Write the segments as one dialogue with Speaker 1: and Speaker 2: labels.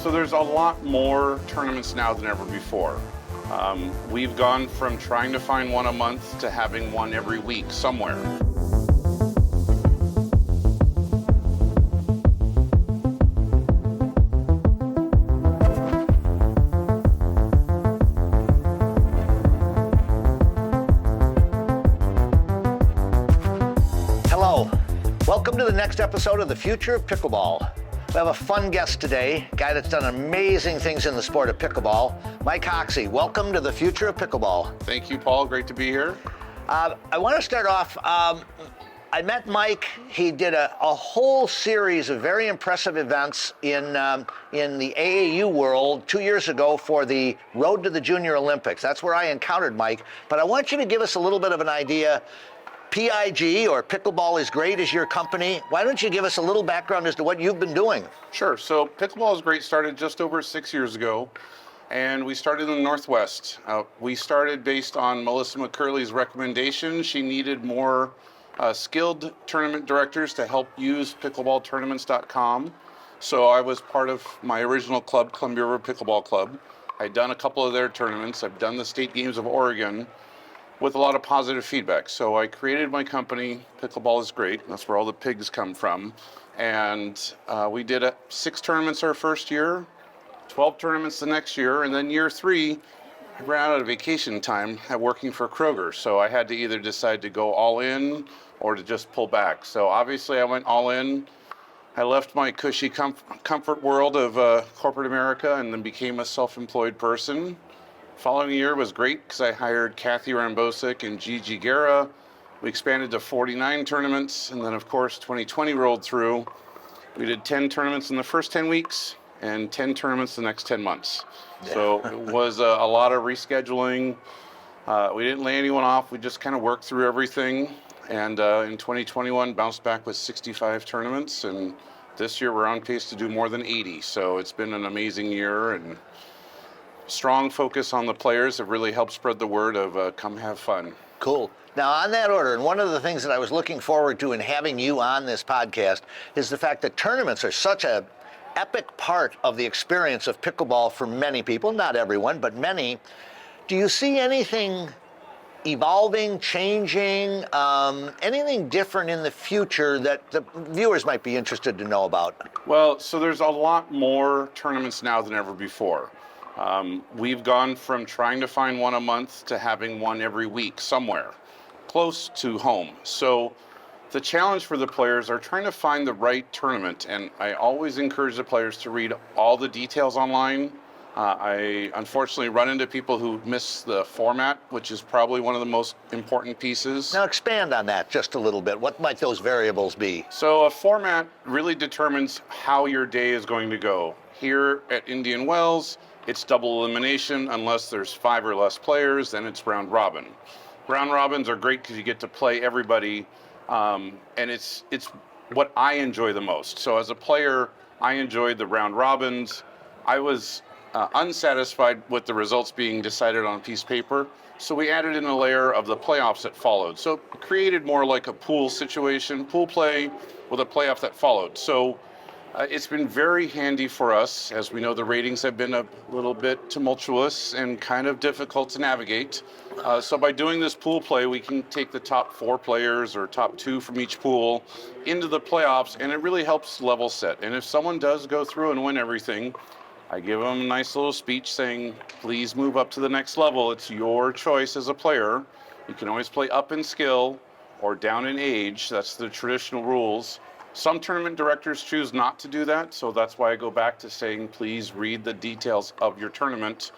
Speaker 1: So there's a lot more tournaments now than ever before. We've gone from trying to find one a month to having one every week somewhere.
Speaker 2: Hello, welcome to the next episode of The Future of Pickleball. We have a fun guest today, a guy that's done amazing things in the sport of pickleball, Mike Hoxie. Welcome to The Future of Pickleball.
Speaker 1: Thank you, Paul. Great to be here.
Speaker 2: I want to start off, I met Mike. He did a whole series of very impressive events in the AAU world 2 years ago for the Road to the Junior Olympics. That's where I encountered Mike. But I want you to give us a little bit of an idea. P.I.G, or Pickleball Is Great, is your company. Why don't you give us a little background as to what you've been doing?
Speaker 1: Sure. So Pickleball Is Great started just over 6 years ago, and we started in the Northwest. We started based on Melissa McCurley's recommendation. She needed more skilled tournament directors to help use pickleballtournaments.com. So I was part of my original club, Columbia River Pickleball Club. I'd done a couple of their tournaments. I've done the State Games of Oregon, with a lot of positive feedback. So I created my company, Pickleball Is Great. That's where all the pigs come from. And we did 6 tournaments our first year, 12 tournaments the next year, and then year 3, I ran out of vacation time at working for Kroger. So I had to either decide to go all in or to just pull back. So obviously I went all in. I left my cushy comfort world of corporate America and then became a self-employed person. Following year was great because I hired Kathy Rambosic and Gigi Guerra. We expanded to 49 tournaments, and then of course 2020 rolled through. We did 10 tournaments in the first 10 weeks and 10 tournaments the next 10 months. Yeah. So it was a lot of rescheduling. We didn't lay anyone off. We just kind of worked through everything. And in 2021, bounced back with 65 tournaments. And this year we're on pace to do more than 80. So it's been an amazing year, and strong focus on the players have really helped spread the word of come have fun.
Speaker 2: Cool. Now, on that order, and one of the things that I was looking forward to in having you on this podcast is the fact that tournaments are such an epic part of the experience of pickleball for many people, not everyone, but many. Do you see anything evolving, changing, anything different in the future that the viewers might be interested to know about?
Speaker 1: Well, so there's a lot more tournaments now than ever before. We've gone from trying to find one a month to having one every week somewhere close to home. So the challenge for the players are trying to find the right tournament, and I always encourage the players to read all the details online. I unfortunately run into people who miss the format, which is probably one of the most important pieces.
Speaker 2: Now expand on that just a little bit. What might those variables be?
Speaker 1: So a format really determines how your day is going to go. Here at Indian Wells, it's double elimination unless there's 5 or less players, then it's round robin. Round robins are great because you get to play everybody, and it's what I enjoy the most. So as a player, I enjoyed the round robins. I was unsatisfied with the results being decided on a piece of paper, so we added in a layer of the playoffs that followed. So it created more like a pool situation, pool play with a playoff that followed. So it's been very handy for us. As we know, the ratings have been a little bit tumultuous and kind of difficult to navigate. So by doing this pool play, we can take the top 4 players or top 2 from each pool into the playoffs, and it really helps level set. And if someone does go through and win everything, I give them a nice little speech saying, please move up to the next level. It's your choice as a player. You can always play up in skill or down in age. That's the traditional rules. Some tournament directors choose not to do that, so that's why I go back to saying, please read the details of your tournament.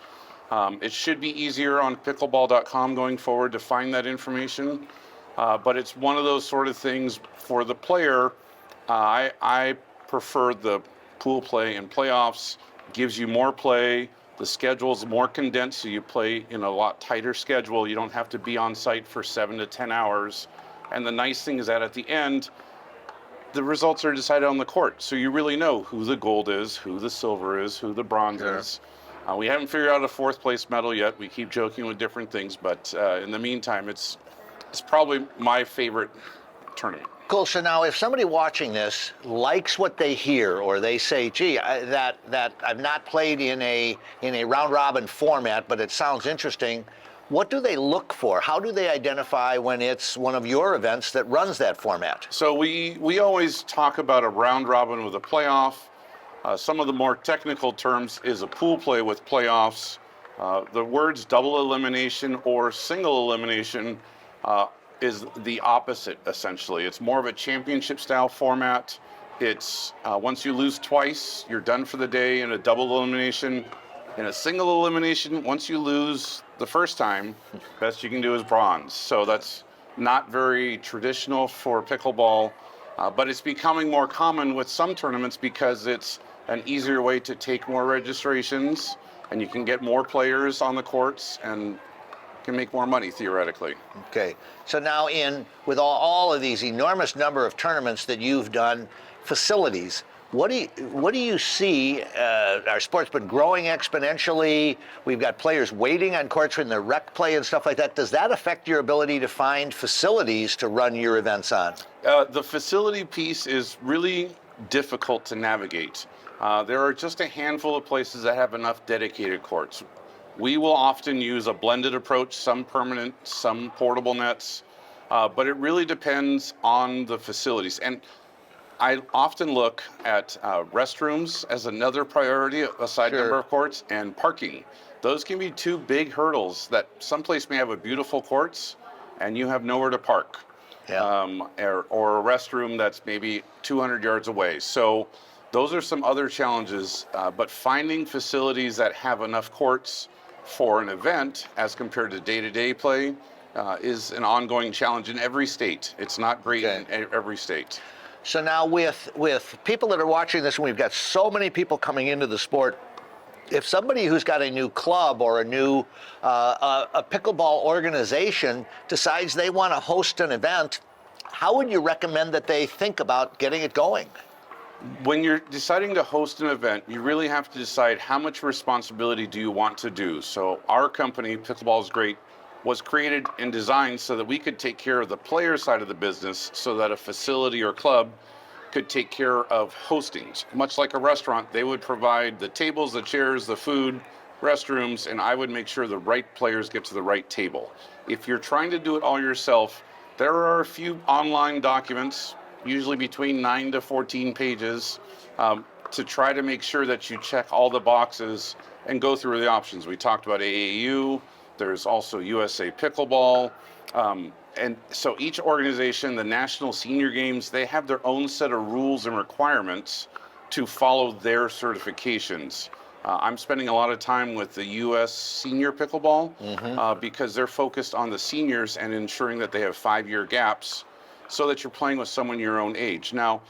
Speaker 1: It should be easier on pickleball.com going forward to find that information, but it's one of those sort of things for the player. I prefer the pool play and playoffs. Gives you more play. The schedule's more condensed, so you play in a lot tighter schedule. You don't have to be on site for 7 to 10 hours. And the nice thing is that at the end, the results are decided on the court. So you really know who the gold is, who the silver is, who the bronze is. We haven't figured out a 4th place medal yet. We keep joking with different things, but in the meantime, it's probably my favorite tournament.
Speaker 2: Cool. So now, if somebody watching this likes what they hear, or they say, "Gee, that I've not played in a round robin format, but it sounds interesting," what do they look for? How do they identify when it's one of your events that runs that format?
Speaker 1: So we always talk about a round robin with a playoff. Some of the more technical terms is a pool play with playoffs. The words double elimination or single elimination is the opposite, essentially. It's more of a championship style format. It's once you lose twice, you're done for the day. In a double elimination. In a single elimination, once you lose the first time, best you can do is bronze. So that's not very traditional for pickleball, but it's becoming more common with some tournaments because it's an easier way to take more registrations, and you can get more players on the courts and can make more money theoretically.
Speaker 2: Okay. So now, with all of these enormous number of tournaments that you've done, facilities, what do you see? Our sport's been growing exponentially. We've got players waiting on courts in the rec play and stuff like that. Does that affect your ability to find facilities to run your events on?
Speaker 1: The facility piece is really difficult to navigate. There are just a handful of places that have enough dedicated courts. We will often use a blended approach, some permanent, some portable nets, but it really depends on the facilities. And I often look at restrooms as another priority, aside number of courts, and parking. Those can be two big hurdles that someplace may have a beautiful courts and you have nowhere to park. Or a restroom that's maybe 200 yards away. So those are some other challenges, but finding facilities that have enough courts for an event as compared to day-to-day play is an ongoing challenge in every state. It's not great in every state.
Speaker 2: So now, with people that are watching this, and we've got so many people coming into the sport, if somebody who's got a new club or a new a pickleball organization decides they want to host an event, how would you recommend that they think about getting it going?
Speaker 1: When you're deciding to host an event, you really have to decide how much responsibility do you want to do. So our company, Pickleball Is Great, was created and designed so that we could take care of the player side of the business so that a facility or club could take care of hostings. Much like a restaurant, they would provide the tables, the chairs, the food, restrooms, and I would make sure the right players get to the right table. If you're trying to do it all yourself, there are a few online documents, usually between 9 to 14 pages, to try to make sure that you check all the boxes and go through the options. We talked about AAU, there's also USA Pickleball, and so each organization, the National Senior Games, they have their own set of rules and requirements to follow their certifications. I'm spending a lot of time with the U.S. Senior Pickleball because they're focused on the seniors and ensuring that they have 5-year gaps so that you're playing with someone your own age. Now,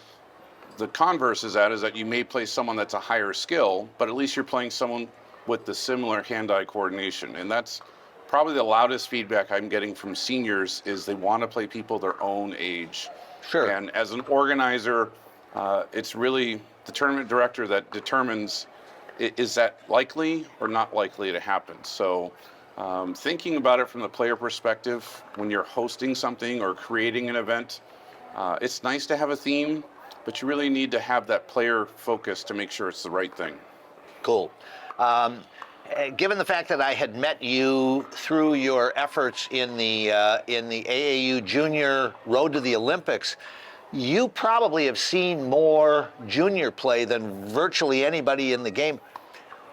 Speaker 1: the converse is that you may play someone that's a higher skill, but at least you're playing someone with the similar hand-eye coordination. And that's probably the loudest feedback I'm getting from seniors is they want to play people their own age.
Speaker 2: Sure.
Speaker 1: And as an organizer, it's really the tournament director that determines is that likely or not likely to happen. So thinking about it from the player perspective, when you're hosting something or creating an event, it's nice to have a theme, but you really need to have that player focus to make sure it's the right thing.
Speaker 2: Cool. Given the fact that I had met you through your efforts in the AAU Junior Road to the Olympics, you probably have seen more junior play than virtually anybody in the game.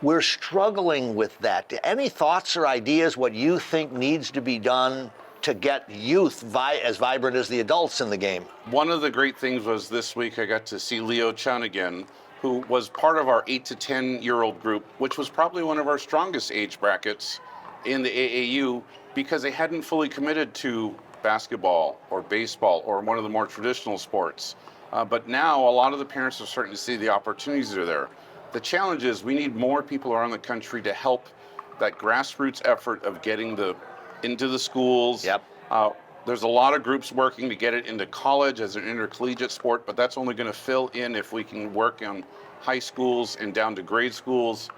Speaker 2: We're struggling with that. Any thoughts or ideas what you think needs to be done to get youth as vibrant as the adults in the game?
Speaker 1: One of the great things was this week I got to see Leo Chun again, who was part of our 8 to 10-year-old group, which was probably one of our strongest age brackets in the AAU because they hadn't fully committed to basketball or baseball or one of the more traditional sports. But now a lot of the parents are starting to see the opportunities that are there. The challenge is we need more people around the country to help that grassroots effort of getting into the schools.
Speaker 2: Yep.
Speaker 1: There's a lot of groups working to get it into college as an intercollegiate sport, but that's only going to fill in if we can work on high schools and down to grade schools.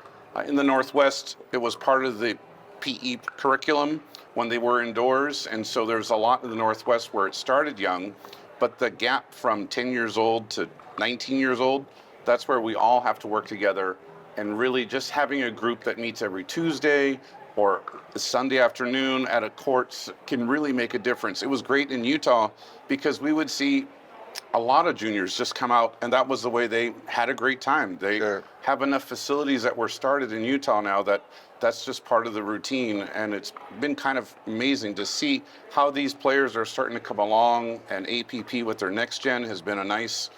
Speaker 1: In the Northwest, it was part of the PE curriculum when they were indoors, and so there's a lot in the Northwest where it started young, but the gap from 10 years old to 19 years old, that's where we all have to work together, and really just having a group that meets every Tuesday or Sunday afternoon at a court can really make a difference. It was great in Utah because we would see a lot of juniors just come out, and that was the way they had a great time. They
Speaker 2: Sure.
Speaker 1: have enough facilities that were started in Utah now that that's just part of the routine, and it's been kind of amazing to see how these players are starting to come along, and APP with their next gen has been a nice,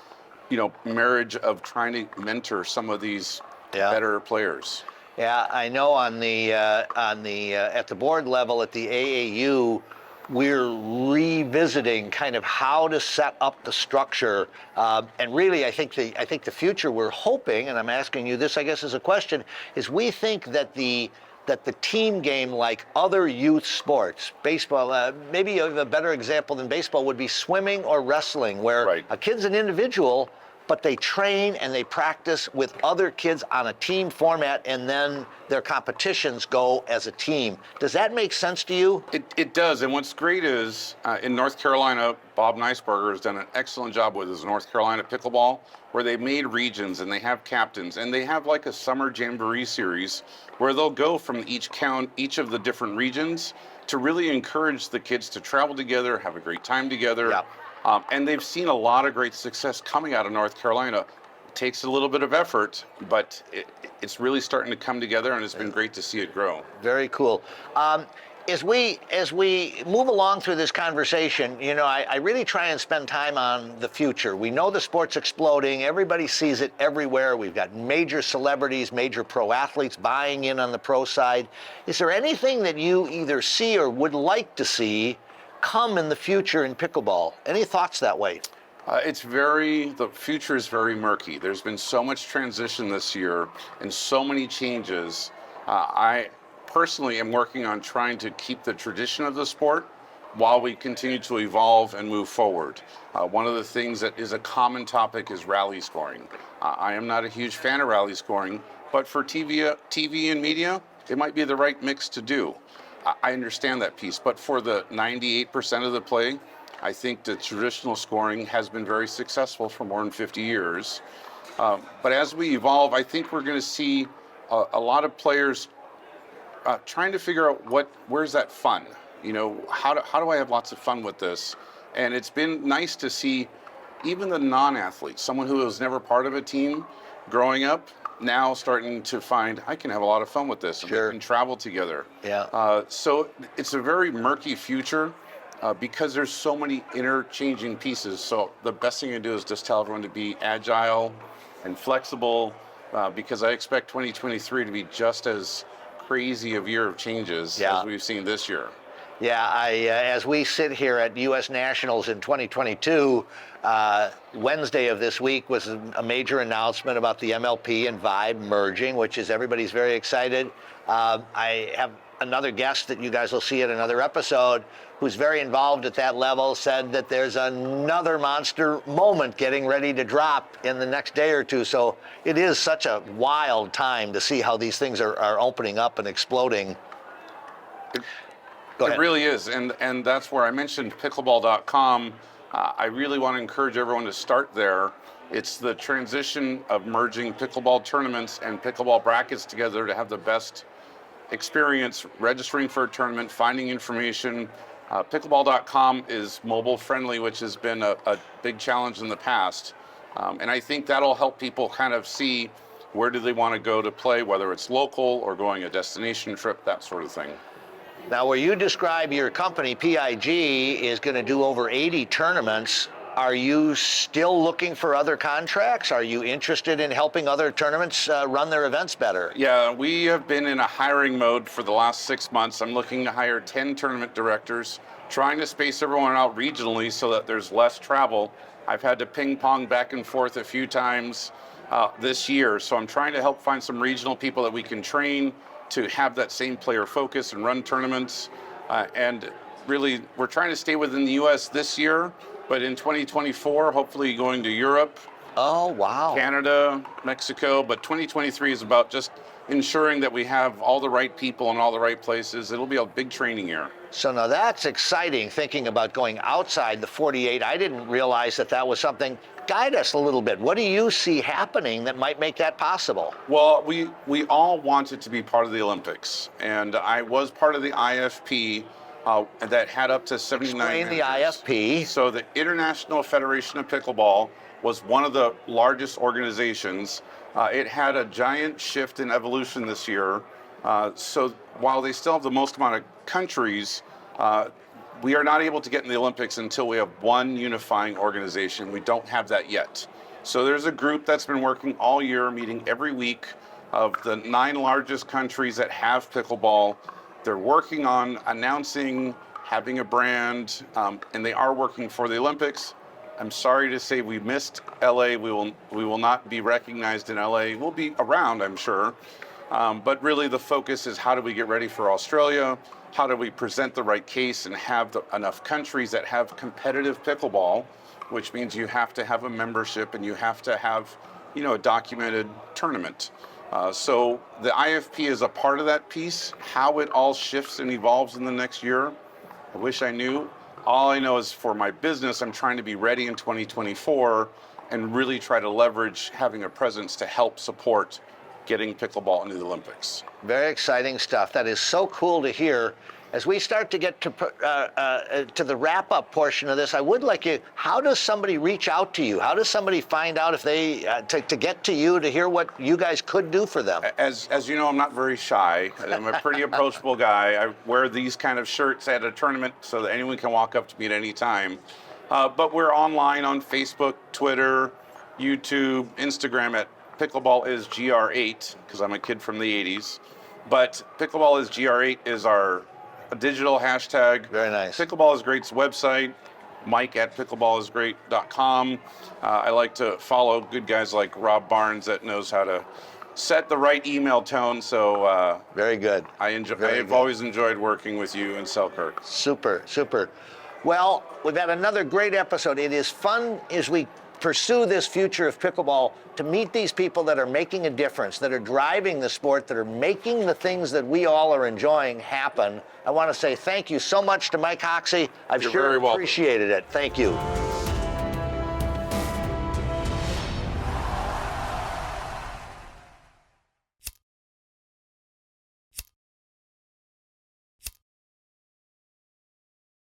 Speaker 1: marriage of trying to mentor some of these better players.
Speaker 2: Yeah, I know on the at the board level at the AAU, we're revisiting kind of how to set up the structure, and really, I think the future we're hoping, and I'm asking you this, I guess, as a question, is we think that the team game, like other youth sports, baseball, maybe a better example than baseball would be swimming or wrestling, where a kid's an individual, but they train and they practice with other kids on a team format, and then their competitions go as a team. Does that make sense to you?
Speaker 1: It does, and what's great is in North Carolina, Bob Neisberger has done an excellent job with his North Carolina Pickleball, where they made regions and they have captains, and they have like a summer jamboree series where they'll go from each of the different regions to really encourage the kids to travel together, have a great time together.
Speaker 2: Yep.
Speaker 1: And they've seen a lot of great success coming out of North Carolina. It takes a little bit of effort, but it's really starting to come together, and it's been great to see it grow.
Speaker 2: Very cool. As we move along through this conversation, I really try and spend time on the future. We know the sport's exploding. Everybody sees it everywhere. We've got major celebrities, major pro athletes buying in on the pro side. Is there anything that you either see or would like to see come in the future in pickleball? Any thoughts that way?
Speaker 1: The future is very murky. There's been so much transition this year and so many changes. I personally am working on trying to keep the tradition of the sport while we continue to evolve and move forward. One of the things that is a common topic is rally scoring. I am not a huge fan of rally scoring, but for TV and media, it might be the right mix to do. I understand that piece, but for the 98% of the play, I think the traditional scoring has been very successful for more than 50 years. But as we evolve, I think we're going to see a lot of players trying to figure out where's that fun? How do I have lots of fun with this? And it's been nice to see even the non-athletes, someone who was never part of a team growing up, now starting to find I can have a lot of fun with this.
Speaker 2: Sure.
Speaker 1: And we can travel together.
Speaker 2: Yeah.
Speaker 1: So it's a very murky future because there's so many interchanging pieces. So the best thing to do is just tell everyone to be agile and flexible because I expect 2023 to be just as crazy a year of changes as we've seen this year.
Speaker 2: Yeah, as we sit here at U.S. Nationals in 2022, Wednesday of this week was a major announcement about the MLP and Vibe merging, which is everybody's very excited. I have another guest that you guys will see at another episode who's very involved at that level, said that there's another monster moment getting ready to drop in the next day or two. So it is such a wild time to see how these things are opening up and exploding.
Speaker 1: It really is, and that's where I mentioned pickleball.com. I really want to encourage everyone to start there. It's the transition of merging pickleball tournaments and pickleball brackets together to have the best experience registering for a tournament, finding information. Pickleball.com is mobile friendly, which has been a big challenge in the past. And I think that'll help people kind of see where do they want to go to play, whether it's local or going a destination trip, that sort of thing.
Speaker 2: Now, where you describe your company, P.I.G, is going to do over 80 tournaments. Are you still looking for other contracts? Are you interested in helping other tournaments run their events better?
Speaker 1: Yeah, we have been in a hiring mode for the last 6 months. I'm looking to hire 10 tournament directors, trying to space everyone out regionally so that there's less travel. I've had to ping pong back and forth a few times this year, so I'm trying to help find some regional people that we can train to have that same player focus and run tournaments. And really, we're trying to stay within the U.S. this year, but in 2024, hopefully going to Europe.
Speaker 2: Oh, wow.
Speaker 1: Canada, Mexico, but 2023 is about just ensuring that we have all the right people in all the right places. It'll be a big training year.
Speaker 2: So now that's exciting, thinking about going outside the 48. I didn't realize that that was something. Guide us a little bit. What do you see happening that might make that possible?
Speaker 1: Well, we all wanted to be part of the Olympics, and I was part of the IFP that had up to 79
Speaker 2: Explain the
Speaker 1: managers.
Speaker 2: IFP.
Speaker 1: So the International Federation of Pickleball was one of the largest organizations. It had a giant shift in evolution this year. So while they still have the most amount of countries, we are not able to get in the Olympics until we have one unifying organization. We don't have that yet. So there's a group that's been working all year, meeting every week, of the 9 largest countries that have pickleball. They're working on announcing, having a brand, and they are working for the Olympics. I'm sorry to say we missed LA. We will not be recognized in LA. We'll be around, I'm sure. But really the focus is how do we get ready for Australia? How do we present the right case and have enough countries that have competitive pickleball, which means you have to have a membership and you have to have, a documented tournament. So the IFP is a part of that piece. How it all shifts and evolves in the next year, I wish I knew. All I know is for my business, I'm trying to be ready in 2024 and really try to leverage having a presence to help support getting pickleball into the Olympics.
Speaker 2: Very exciting stuff. That is so cool to hear. As we start to get to the wrap-up portion of this, I would like you, how does somebody reach out to you? How does somebody find out if they, to get to you, to hear what you guys could do for them?
Speaker 1: As you know, I'm not very shy. I'm a pretty approachable guy. I wear these kind of shirts at a tournament so that anyone can walk up to me at any time. But we're online on Facebook, Twitter, YouTube, Instagram at Pickleball Is GR8, because I'm a kid from the 80s. But Pickleball Is GR8 is our digital hashtag.
Speaker 2: Very nice.
Speaker 1: Pickleball Is Great's website, Mike at pickleballisgreat.com. I like to follow good guys like Rob Barnes that knows how to set the right email tone. So
Speaker 2: very good.
Speaker 1: I've always enjoyed working with you in Selkirk.
Speaker 2: Super, super. Well, we've had another great episode. It is fun as we pursue this future of pickleball to meet these people that are making a difference, that are driving the sport, that are making the things that we all are enjoying happen. I want to say thank you so much to Mike Hoxie. I've
Speaker 1: You're
Speaker 2: sure
Speaker 1: very welcome.
Speaker 2: appreciated it. Thank you.